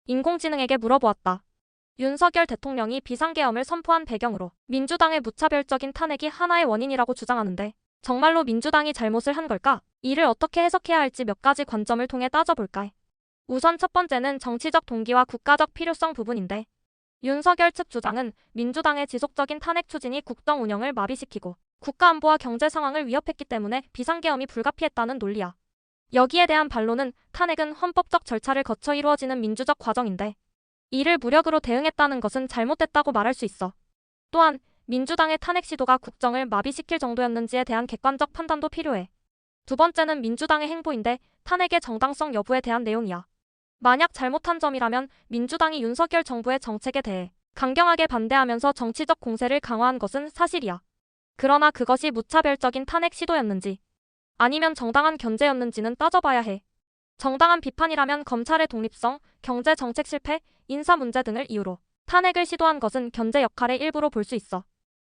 인공지능에게 물어보았다. 윤석열 대통령이 비상계엄을 선포한 배경으로 민주당의 무차별적인 탄핵이 하나의 원인이라고 주장하는데 정말로 민주당이 잘못을 한 걸까? 이를 어떻게 해석해야 할지 몇 가지 관점을 통해 따져볼까 해. 우선 첫 번째는 정치적 동기와 국가적 필요성 부분인데 윤석열 측 주장은 민주당의 지속적인 탄핵 추진이 국정 운영을 마비시키고 국가안보와 경제 상황을 위협했기 때문에 비상계엄이 불가피했다는 논리야. 여기에 대한 반론은 탄핵은 헌법적 절차를 거쳐 이루어지는 민주적 과정인데 이를 무력으로 대응했다는 것은 잘못됐다고 말할 수 있어. 또한 민주당의 탄핵 시도가 국정을 마비시킬 정도였는지에 대한 객관적 판단도 필요해. 두 번째는 민주당의 행보인데 탄핵의 정당성 여부에 대한 내용이야. 만약 잘못한 점이라면 민주당이 윤석열 정부의 정책에 대해 강경하게 반대하면서 정치적 공세를 강화한 것은 사실이야. 그러나 그것이 무차별적인 탄핵 시도였는지 아니면 정당한 견제였는지는 따져봐야 해. 정당한 비판이라면 검찰의 독립성, 경제 정책 실패, 인사 문제 등을 이유로 탄핵을 시도한 것은 견제 역할의 일부로 볼 수 있어.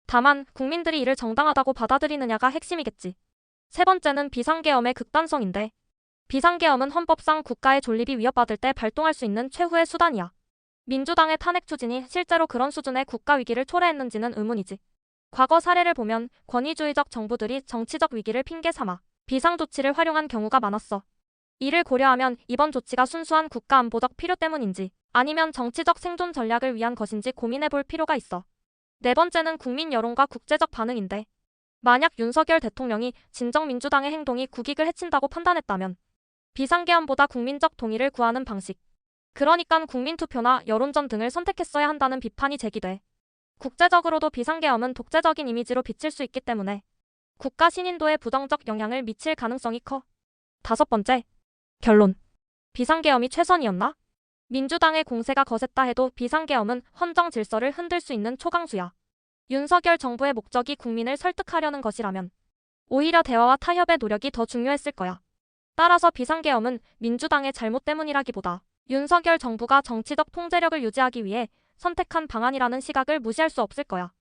다만 국민들이 이를 정당하다고 받아들이느냐가 핵심이겠지. 세 번째는 비상계엄의 극단성인데 비상계엄은 헌법상 국가의 존립이 위협받을 때 발동할 수 있는 최후의 수단이야. 민주당의 탄핵 추진이 실제로 그런 수준의 국가 위기를 초래했는지는 의문이지. 과거 사례를 보면 권위주의적 정부들이 정치적 위기를 핑계 삼아 비상조치를 활용한 경우가 많았어. 이를 고려하면 이번 조치가 순수한 국가안보적 필요 때문인지 아니면 정치적 생존 전략을 위한 것인지 고민해볼 필요가 있어. 네 번째는 국민 여론과 국제적 반응인데 만약 윤석열 대통령이 진정 민주당의 행동이 국익을 해친다고 판단했다면 비상계엄보다 국민적 동의를 구하는 방식, 그러니깐 국민투표나 여론전 등을 선택했어야 한다는 비판이 제기돼. 국제적으로도 비상계엄은 독재적인 이미지로 비칠 수 있기 때문에 국가 신인도에 부정적 영향을 미칠 가능성이 커. 다섯 번째, 결론. 비상계엄이 최선이었나? 민주당의 공세가 거셌다 해도 비상계엄은 헌정 질서를 흔들 수 있는 초강수야. 윤석열 정부의 목적이 국민을 설득하려는 것이라면 오히려 대화와 타협의 노력이 더 중요했을 거야. 따라서 비상계엄은 민주당의 잘못 때문이라기보다 윤석열 정부가 정치적 통제력을 유지하기 위해 선택한 방안이라는 시각을 무시할 수 없을 거야.